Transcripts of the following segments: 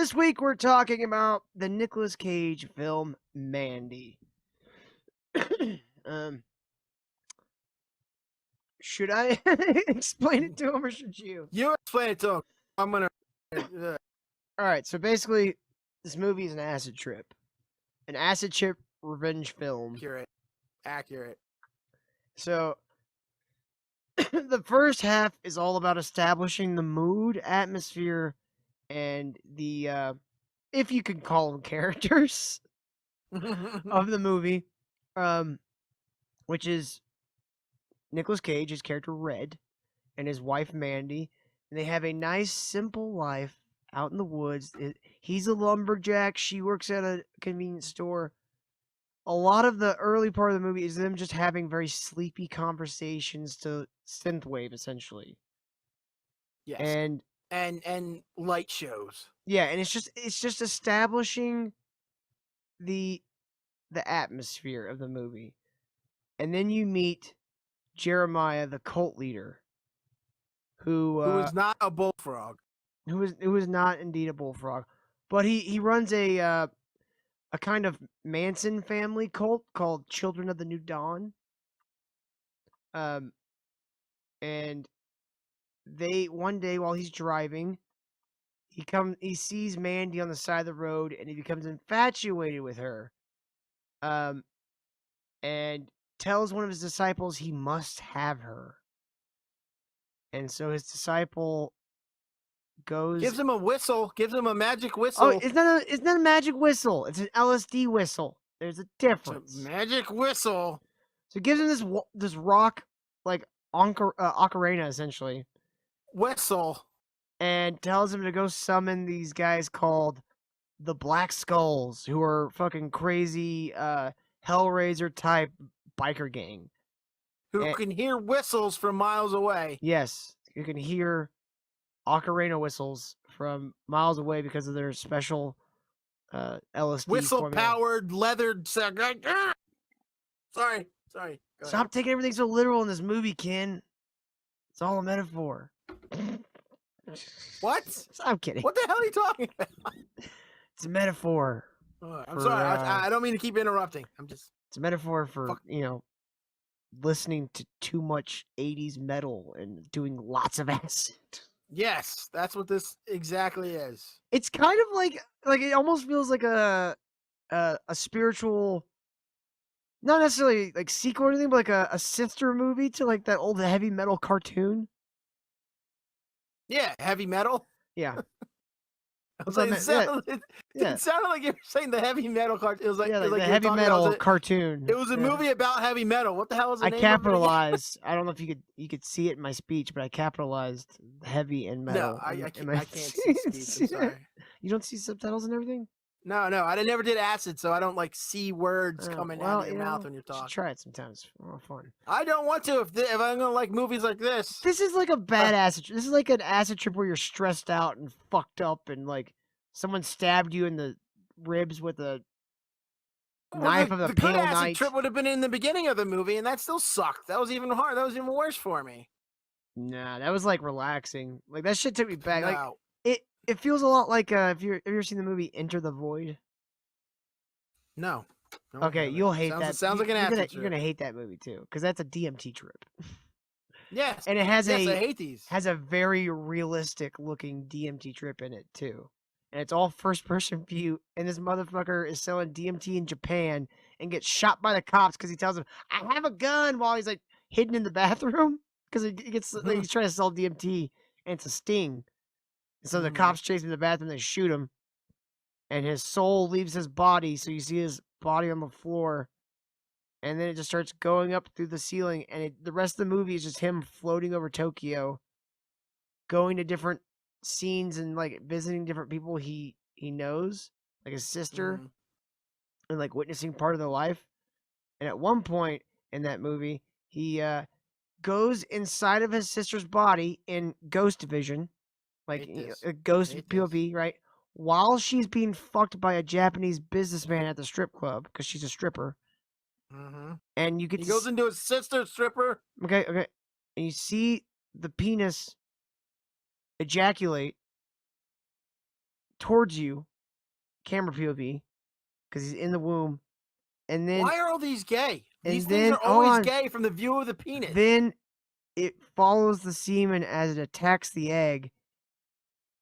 This week we're talking about the Nicolas Cage film Mandy. um, should I explain it to him or should you? You explain it to him. I'm gonna. All right, so basically, this movie is an acid trip revenge film. Accurate. So the first half is all about establishing the mood, atmosphere, and the if you can call them characters of the movie, which is Nicolas Cage, his character Red, and his wife Mandy, and they have a nice, simple life out in the woods. He's a lumberjack. She works at a convenience store. A lot of the early part of the movie is them just having very sleepy conversations to synthwave, essentially. Yes. And light shows. Yeah, and it's just establishing the atmosphere of the movie. And then you meet Jeremiah, the cult leader, who is not a bullfrog. Who is not indeed a bullfrog, but he runs a kind of Manson family cult called Children of the New Dawn. And they one day while he's driving, he sees Mandy on the side of the road and he becomes infatuated with her. And tells one of his disciples he must have her. And so his disciple gives him a whistle, gives him a magic whistle. Oh, it's not a magic whistle. It's an LSD whistle. There's a difference. It's a magic whistle. So it gives him this rock like ocarina essentially. Whistle. And tells him to go summon these guys called the Black Skulls, who are fucking crazy Hellraiser type biker gang. Who can hear whistles from miles away. Yes, you can hear ocarina whistles from miles away because of their special LSD whistle-powered leathered. Sorry. Stop taking everything so literal in this movie, Ken. It's all a metaphor. What? I'm kidding. What the hell are you talking about? It's a metaphor. I'm sorry. I don't mean to keep interrupting. It's a metaphor for, listening to too much 80s metal and doing lots of acid. Yes, that's what this exactly is. It's kind of like it almost feels like a spiritual, not necessarily like sequel or anything, but like a sister movie to like that old heavy metal cartoon. Yeah, heavy metal. Yeah. It sounded like you were saying the heavy metal cartoon. It was like, the heavy metal cartoon. It was a movie about heavy metal. What the hell was the name? I capitalized. I don't know if you could see it in my speech, but I capitalized heavy and metal. No, I can't see speech. I'm sorry. You don't see subtitles and everything? No, I never did acid, so I don't like see words coming out of your mouth when you're talking. Try it sometimes. It's more fun. I don't want to if I'm gonna like movies like this. This is like a bad acid. This is like an acid trip where you're stressed out and fucked up, and like someone stabbed you in the ribs with a knife of a pale good knight. Acid trip would have been in the beginning of the movie, and that still sucked. That was even hard. That was even worse for me. Nah, that was like relaxing. Like that shit took me back. No. Like it feels a lot like have you ever seen the movie Enter the Void? No. Okay, you'll hate that. It sounds like an acid trip. You're gonna hate that movie too, because that's a DMT trip. Yes, and it has I hate these. Has a very realistic looking DMT trip in it too, and it's all first person view. And this motherfucker is selling DMT in Japan and gets shot by the cops because he tells him, "I have a gun," while he's like hidden in the bathroom because he's trying to sell DMT and it's a sting. And so the cops chase him in the bathroom, they shoot him, and his soul leaves his body, so you see his body on the floor, and then it just starts going up through the ceiling, and the rest of the movie is just him floating over Tokyo, going to different scenes and like visiting different people he knows, like his sister, and like witnessing part of their life. And at one point in that movie, he goes inside of his sister's body in ghost vision. Like a ghost POV, right? While she's being fucked by a Japanese businessman at the strip club because she's a stripper. And you get he goes into his sister's stripper. Okay. And you see the penis ejaculate towards you, camera POV, because he's in the womb, and then why are all these gay? These and things then are always gay from the view of the penis. Then it follows the semen as it attacks the egg,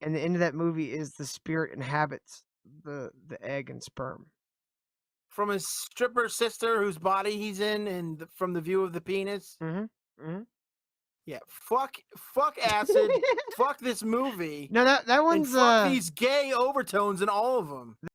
and the end of that movie is the spirit inhabits the egg and sperm. From his stripper sister whose body he's in, and from the view of the penis. Yeah, fuck acid, fuck this movie. No, that one's and fuck these gay overtones in all of them.